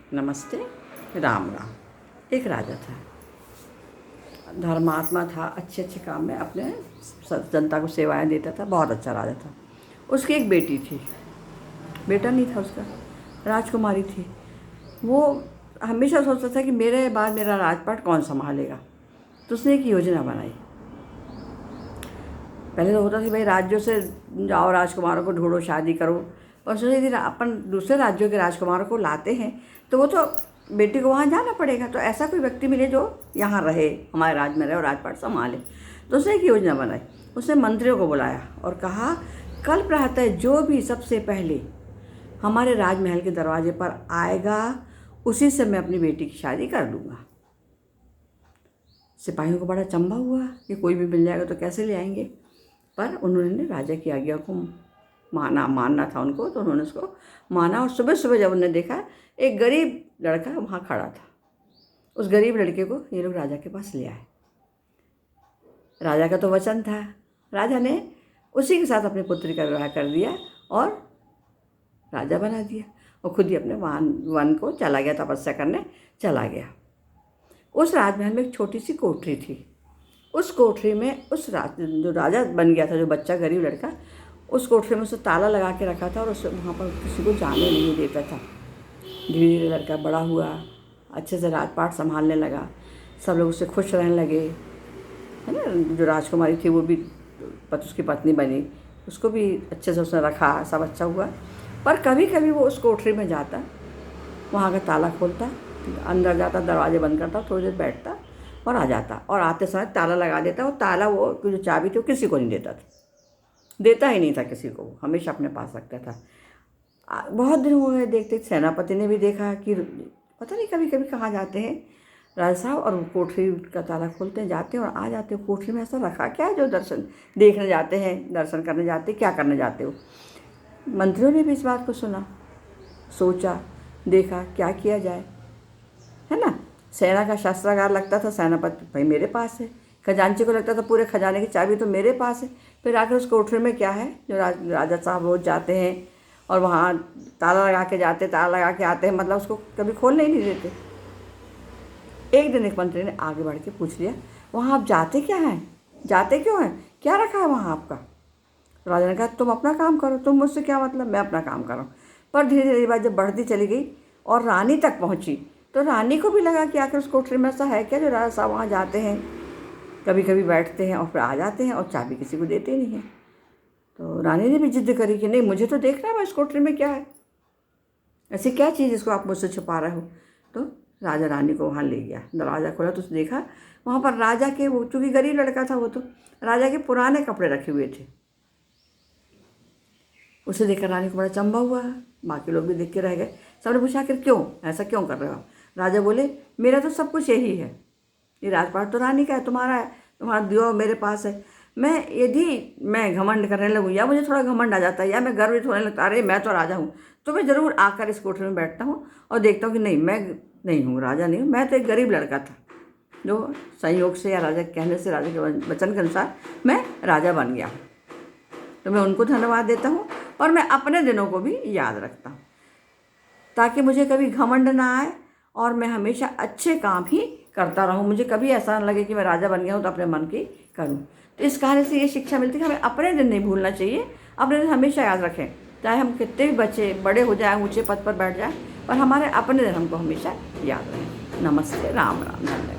नमस्ते। राम राम। एक राजा था, धर्मात्मा था, अच्छे अच्छे काम में अपने जनता को सेवाएं देता था, बहुत अच्छा राजा था। उसकी एक बेटी थी, बेटा नहीं था उसका, राजकुमारी थी। वो हमेशा सोचता था कि मेरे बाद मेरा राजपाट कौन संभालेगा। तो उसने एक योजना बनाई। पहले तो होता था भाई राज्यों से जाओ, राजकुमारों को ढूंढो, शादी करो। और सोचे यदि अपन दूसरे राज्यों के राजकुमारों को लाते हैं तो वो तो बेटी को वहाँ जाना पड़ेगा, तो ऐसा कोई व्यक्ति मिले जो यहाँ रहे, हमारे राज्य में रहे और राजपाट संभाले। तो उसने एक योजना बनाई। उसने मंत्रियों को बुलाया और कहा, कल प्रातः जो भी सबसे पहले हमारे राजमहल के दरवाजे पर आएगा उसी से मैं अपनी बेटी की शादी कर दूँगा। सिपाहियों को बड़ा चंभा हुआ कि कोई भी मिल जाएगा तो कैसे ले आएंगे, पर उन्होंने राजा की आज्ञा को मानना था उनको, तो उन्होंने उसको माना। और सुबह सुबह जब उन्होंने देखा एक गरीब लड़का वहाँ खड़ा था, उस गरीब लड़के को ये लोग राजा के पास ले आए। राजा का तो वचन था, राजा ने उसी के साथ अपनी पुत्री का विवाह कर दिया और राजा बना दिया, और खुद ही अपने वन को चला गया, तपस्या करने चला गया। उस राजमहल में एक छोटी सी कोठरी थी। उस कोठरी में जो राजा बन गया था, जो बच्चा गरीब लड़का, उस कोठरी में उसे ताला लगा के रखा था और उसे वहाँ पर किसी को जाने नहीं देता था। धीरे धीरे लड़का बड़ा हुआ, अच्छे से राजपाट संभालने लगा, सब लोग उससे खुश रहने लगे, है ना। जो राजकुमारी थी वो भी उसकी पत्नी बनी, उसको भी अच्छे से उसने रखा, सब अच्छा हुआ। पर कभी कभी वो उस कोठरी में जाता, वहाँ का ताला खोलता, अंदर जाता, दरवाजे बंद करता, थोड़ी देर बैठता और आ जाता, और आते समय ताला लगा देता। और ताला वो जो चाबी थी वो किसी को नहीं देता था, देता ही नहीं था किसी को, हमेशा अपने पास रखता था। बहुत दिन हो गए देखते, सेनापति ने भी देखा कि पता नहीं कभी कभी कहाँ जाते हैं राजा साहब, और कोठरी का ताला खोलते हैं, जाते हैं और आ जाते हो। कोठरी में ऐसा रखा क्या है जो दर्शन देखने जाते हैं, दर्शन करने जाते, क्या करने जाते हो। मंत्रियों ने भी इस बात को सुना, सोचा, देखा क्या किया जाए, है ना। सेना का शस्त्रागार लगता था, सेनापति भाई मेरे पास है। खजांची को लगता था पूरे खजाने की चाबी तो मेरे पास है। फिर आकर उस कोठरी में क्या है जो राजा साहब रोज जाते हैं और वहाँ ताला लगा के जाते, ताला लगा के आते हैं, मतलब उसको कभी खोलने ही नहीं देते। एक दिन एक मंत्री ने आगे बढ़ के पूछ लिया, वहाँ आप जाते क्या हैं, जाते क्यों हैं, क्या रखा है वहाँ आपका। राजा ने कहा, तुम अपना काम करो, तुम मुझसे क्या मतलब, मैं अपना काम कर रहा हूँ। पर धीरे धीरे बात जब बढ़ती चली गई और रानी तक पहुँची, तो रानी को भी लगा कि आखिर उस कोठरी में ऐसा है क्या जो राजा साहब वहाँ जाते हैं, कभी कभी बैठते हैं और फिर आ जाते हैं और चाबी किसी को देते नहीं हैं। तो रानी ने भी जिद करी कि नहीं, मुझे तो देखना है इस कोठरी में क्या है, ऐसी क्या चीज़ जिसको आप मुझसे छुपा रहे हो। तो राजा रानी को वहाँ ले गया, दरवाज़ा खोला तो उसने देखा वहाँ पर राजा के, वो चूँकि गरीब लड़का था, वो तो राजा के पुराने कपड़े रखे हुए थे। उसे देखकर रानी को बड़ा चंभा हुआ, बाकी लोग भी देख के रह गए। सबने पूछा आखिर क्यों, ऐसा क्यों कर रहे हो। राजा बोले, मेरा तो सब कुछ यही है, ये राजपाट तो रानी का है, तुम्हारा है, तुम्हारा दियो मेरे पास है। यदि मैं घमंड करने लगूँ, या मुझे थोड़ा घमंड आ जाता है, या मैं गर्वित होने लगता, अरे मैं तो राजा हूँ, तो मैं ज़रूर आकर इस कोठरी में बैठता हूँ और देखता हूँ कि नहीं, मैं नहीं हूँ, राजा नहीं हूँ, मैं तो एक गरीब लड़का था जो संयोग से या राजा के कहने से, राजा के वचन के अनुसार मैं राजा बन गया हूँ। तो मैं उनको धन्यवाद देता हूँ और मैं अपने दिनों को भी याद रखता हूँ, ताकि मुझे कभी घमंड ना आए और मैं हमेशा अच्छे काम ही करता रहूँ। मुझे कभी ऐसा ना लगे कि मैं राजा बन गया हूँ तो अपने मन की करूँ। तो इस कहानी से ये शिक्षा मिलती है कि हमें अपने दिन नहीं भूलना चाहिए, अपने दिन हमेशा याद रखें। चाहे हम कितने भी बच्चे बड़े हो जाएँ, ऊँचे पद पर बैठ जाएँ, पर हमारे अपने दिन हमको हमेशा याद रहें। नमस्ते, राम राम, धन्यवाद।